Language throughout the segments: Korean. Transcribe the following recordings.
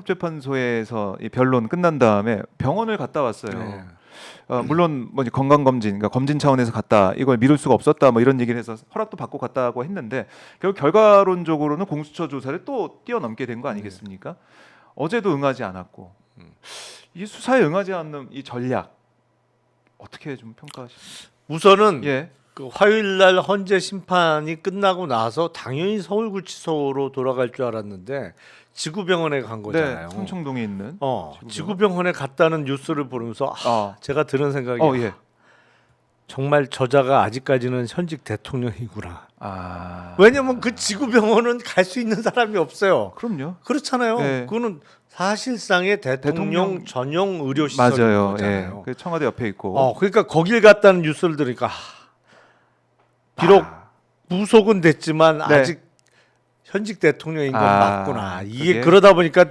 헌법재판소에서 이 변론 끝난 다음에 병원을 갔다 왔어요. 네. 물론 뭐 건강 검진, 그러니까 검진 차원에서 갔다, 이걸 미룰 수가 없었다, 뭐 이런 얘기를 해서 허락도 받고 갔다고 했는데 결국 결과론적으로는 공수처 조사를 또 뛰어넘게 된 거 아니겠습니까? 어제도 응하지 않았고 이 수사에 응하지 않는 이 전략 어떻게 좀 평가하십니까? 우선은 예, 그 화요일날 헌재 심판이 끝나고 나서 당연히 서울구치소로 돌아갈 줄 알았는데 지구병원에 간 거잖아요. 네, 삼청동에 있는 지구병원에 갔다는 뉴스를 보면서 제가 들은 생각이 예. 정말 저자가 아직까지는 현직 대통령이구나. 아, 왜냐면 그 지구병원은 갈 수 있는 사람이 없어요. 그럼요. 그렇잖아요. 네. 그거는 사실상의 대통령 전용 의료 맞아요. 시설인 거잖아요. 예, 그 청와대 옆에 있고. 그러니까 거길 갔다는 뉴스를 들으니까 비록 무속은 됐지만 네. 아직 현직 대통령인 건 맞구나. 이게 그게... 그러다 보니까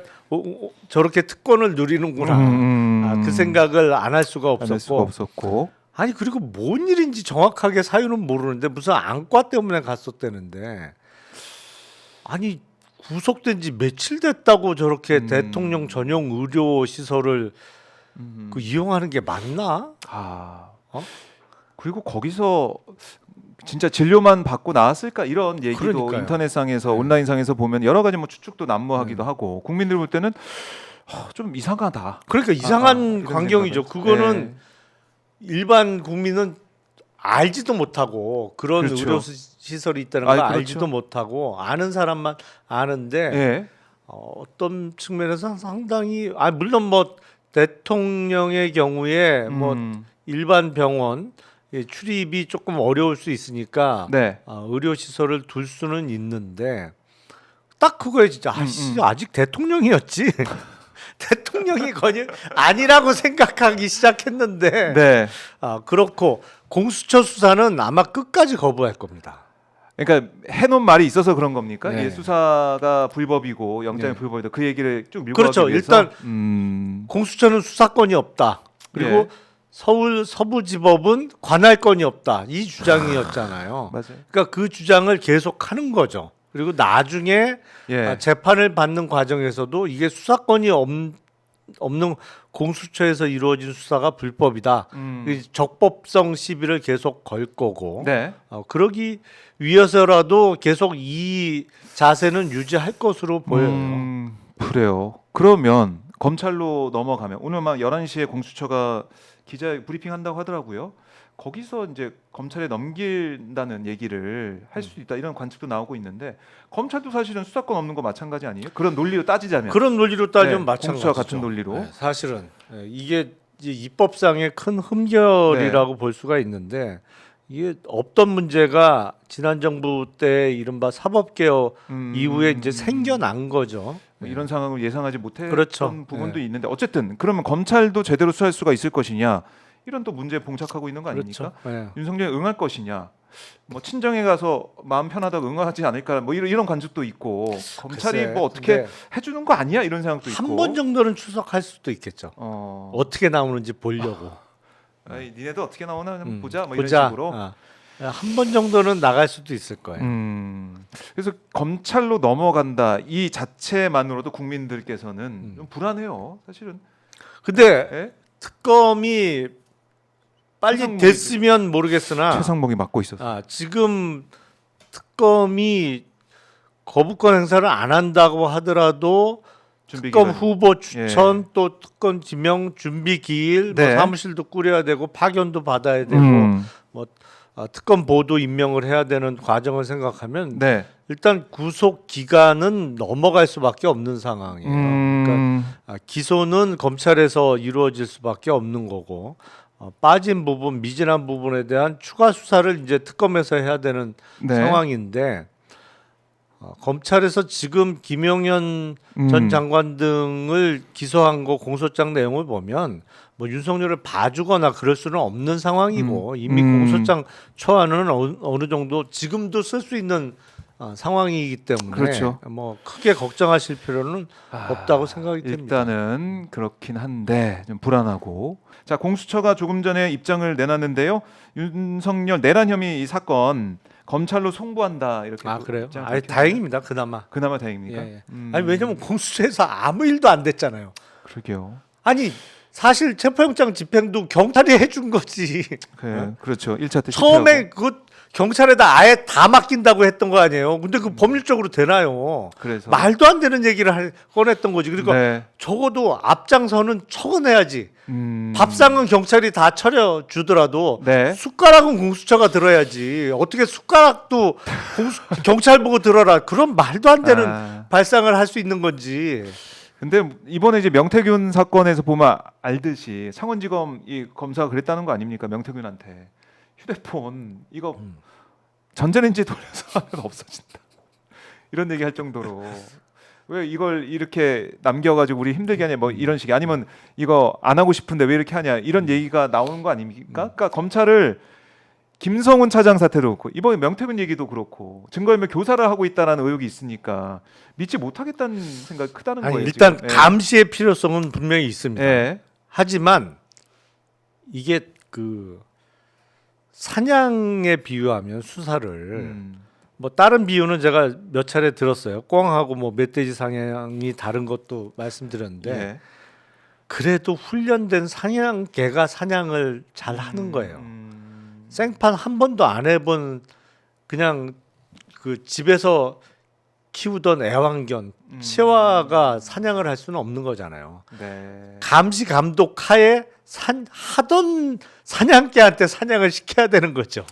저렇게 특권을 누리는구나. 그 생각을 안 할 수가 없었고. 아니 그리고 뭔 일인지 정확하게 사유는 모르는데 무슨 안과 때문에 갔었다는데 아니 구속된 지 며칠 됐다고 저렇게 대통령 전용 의료 시설을 그 이용하는 게 맞나? 그리고 거기서 진짜 진료만 받고 나왔을까 이런 얘기도 그러니까요. 인터넷상에서 온라인상에서 보면 여러 가지 뭐 추측도 난무하기도 하고 국민들 볼 때는 좀 이상하다. 그러니까 이상한 광경이죠. 그거는 일반 국민은 알지도 못하고 그런 그렇죠. 의료 시설이 있다는 걸 그렇죠. 알지도 못하고 아는 사람만 아는데 어떤 측면에서 상당히 물론 뭐 대통령의 경우에 뭐 일반 병원 출입이 조금 어려울 수 있으니까 의료 시설을 둘 수는 있는데 딱 그거에 진짜 아직 대통령이었지. 대통령이 거의 아니라고 생각하기 시작했는데 그렇고 공수처 수사는 아마 끝까지 거부할 겁니다. 그러니까 해놓은 말이 있어서 그런 겁니까? 네. 수사가 불법이고 영장이 불법이다. 그 얘기를 쭉 밀고 그렇죠. 가기 위해서? 일단 공수처는 수사권이 없다. 그리고 서울 서부지법은 관할권이 없다. 이 주장이었잖아요. 맞아요. 그러니까 그 주장을 계속하는 거죠. 그리고 나중에 재판을 받는 과정에서도 이게 수사권이 없는 공수처에서 이루어진 수사가 불법이다. 적법성 시비를 계속 걸 거고 그러기 위해서라도 계속 이 자세는 유지할 것으로 보여요. 그래요. 그러면 검찰로 넘어가면 오늘 막 11시에 공수처가 기자 브리핑 한다고 하더라고요. 거기서 이제 검찰에 넘긴다는 얘기를 할 수 있다 이런 관측도 나오고 있는데 검찰도 사실은 수사권 없는 거 마찬가지 아니에요? 그런 논리로 따지자면 그런 논리로 따지면 마찬가지죠. 공수처와 같은 논리로 사실은 이게 이제 입법상의 큰 흠결이라고 볼 수가 있는데 이게 없던 문제가 지난 정부 때 이른바 사법개혁 이후에 이제 생겨난 거죠. 이런 상황을 예상하지 못했던 부분도 네. 있는데 어쨌든 그러면 검찰도 제대로 수사할 수가 있을 것이냐 이런 또 문제에 봉착하고 있는 거 아닙니까? 네. 윤석열이 응할 것이냐, 뭐 친정에 가서 마음 편하다고 응하지 않을까, 뭐 이런 관측도 있고 검찰이 글쎄, 뭐 어떻게 해주는 거 아니야 이런 생각도 있고 한 번 정도는 출석할 수도 있겠죠. 어떻게 나오는지 보려고. 아이, 니네도 어떻게 나오나 보자, 뭐 이런 식으로. 한 번 정도는 나갈 수도 있을 거예요. 그래서 검찰로 넘어간다 이 자체만으로도 국민들께서는 좀 불안해요, 사실은. 근데 특검이 빨리 됐으면 모르겠으나 최상목이 맡고 있었어요. 지금 특검이 거부권 행사를 안 한다고 하더라도 특검 후보 추천 또 특검 지명 준비 기일 뭐 사무실도 꾸려야 되고 파견도 받아야 되고 뭐 특검 보도 임명을 해야 되는 과정을 생각하면 일단 구속 기간은 넘어갈 수밖에 없는 상황이에요. 그러니까 기소는 검찰에서 이루어질 수밖에 없는 거고 빠진 부분, 미진한 부분에 대한 추가 수사를 이제 특검에서 해야 되는 상황인데 검찰에서 지금 김용현 전 장관 등을 기소한 거 공소장 내용을 보면 뭐 윤석열을 봐주거나 그럴 수는 없는 상황이고 이미 공소장 초안은 어느 정도 지금도 쓸 수 있는 상황이기 때문에 뭐 크게 걱정하실 필요는 없다고 생각이 듭니다. 일단은 그렇긴 한데 좀 불안하고. 자, 공수처가 조금 전에 입장을 내놨는데요. 윤석열 내란 혐의 이 사건 검찰로 송부한다 이렇게. 아 또 그래요? 입장을 아 밝혔는데 다행입니다. 그나마. 그나마 다행입니까? 예. 아니 왜냐면 공수처에서 아무 일도 안 됐잖아요. 그러게요. 아니 사실 체포영장 집행도 경찰이 해준 거지. 그렇죠. 1차 때 처음에 그 경찰에다 아예 다 맡긴다고 했던 거 아니에요. 근데 그 법률적으로 되나요? 그래서 말도 안 되는 얘기를 꺼냈던 거지. 그러니까 네. 적어도 앞장서는 적어내야지. 음. 밥상은 경찰이 다 차려주더라도 네. 숟가락은 공수처가 들어야지. 어떻게 숟가락도 경찰 보고 들어라. 그런 말도 안 되는 아. 발상을 할 수 있는 건지. 근데 이번에 이제 명태균 사건에서 보면 알듯이 창원지검 이 검사가 그랬다는 거 아닙니까? 명태균한테 휴대폰 이거 전자레인지 돌려서 하면 없어진다. 이런 얘기 할 정도로 왜 이걸 이렇게 남겨가지고 우리 힘들게 하냐 뭐 이런 식이 아니면 이거 안 하고 싶은데 왜 이렇게 하냐 이런 얘기가 나오는 거 아닙니까? 그러니까 검찰을 김성훈 차장 사태도 그렇고 이번에 명태균 얘기도 그렇고 증거인멸 교사를 하고 있다라는 의혹이 있으니까 믿지 못하겠다는 생각이 크다는 아니, 거예요. 일단 지금. 감시의 필요성은 분명히 있습니다. 예. 하지만 이게 그 사냥에 비유하면 수사를 뭐 다른 비유는 제가 몇 차례 들었어요. 꿩하고 뭐 멧돼지 사냥이 다른 것도 말씀드렸는데 예. 그래도 훈련된 사냥개가 사냥을 잘 하는 거예요. 생판 한 번도 안 해본 그냥 그 집에서 키우던 애완견 치와가 사냥을 할 수는 없는 거잖아요. 네. 감시 감독 하에 하던 사냥개한테 사냥을 시켜야 되는 거죠.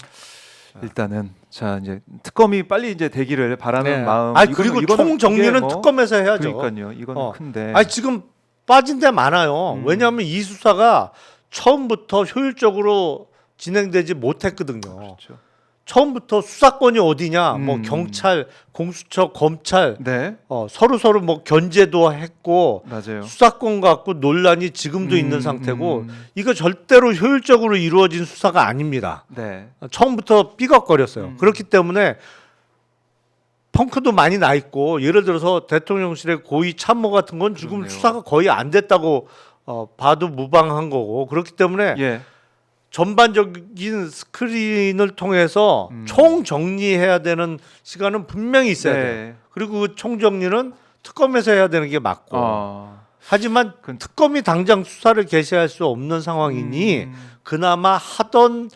일단은 자 이제 특검이 빨리 이제 되기를 바라는 네. 마음. 아니 그리고 총 정리는 이게 뭐 특검에서 해야죠. 그러니까요. 이거는 큰데. 아니 지금 빠진 데 많아요. 왜냐하면 이 수사가 처음부터 효율적으로 진행되지 못했거든요. 그렇죠. 처음부터 수사권이 어디냐, 뭐 경찰, 공수처, 검찰, 네. 서로 뭐 견제도 했고 맞아요. 수사권 갖고 논란이 지금도 있는 상태고 이거 절대로 효율적으로 이루어진 수사가 아닙니다. 네. 처음부터 삐걱거렸어요. 그렇기 때문에 펑크도 많이 나 있고 예를 들어서 대통령실의 고위 참모 같은 건 지금 그렇네요. 수사가 거의 안 됐다고 봐도 무방한 거고 그렇기 때문에 예. 전반적인 스크린을 통해서 총 정리해야 되는 시간은 분명히 있어야 돼요. 네. 그리고 그 총 정리는 특검에서 해야 되는 게 맞고 하지만 그건 특검이 당장 수사를 개시할 수 없는 상황이니 그나마 하던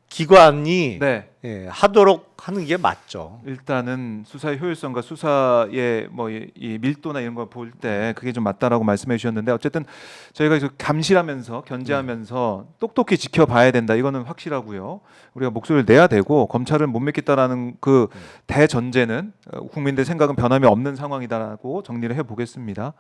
기관이 네. 하도록 하는 게 맞죠. 일단은 수사의 효율성과 수사의 뭐 이 밀도나 이런 걸 볼 때 그게 좀 맞다라고 말씀해 주셨는데 어쨌든 저희가 이제 감시하면서 견제하면서 똑똑히 지켜봐야 된다. 이거는 확실하고요. 우리가 목소리를 내야 되고 검찰을 못 믿겠다라는 그 대전제는 국민들 생각은 변함이 없는 상황이다라고 정리를 해 보겠습니다.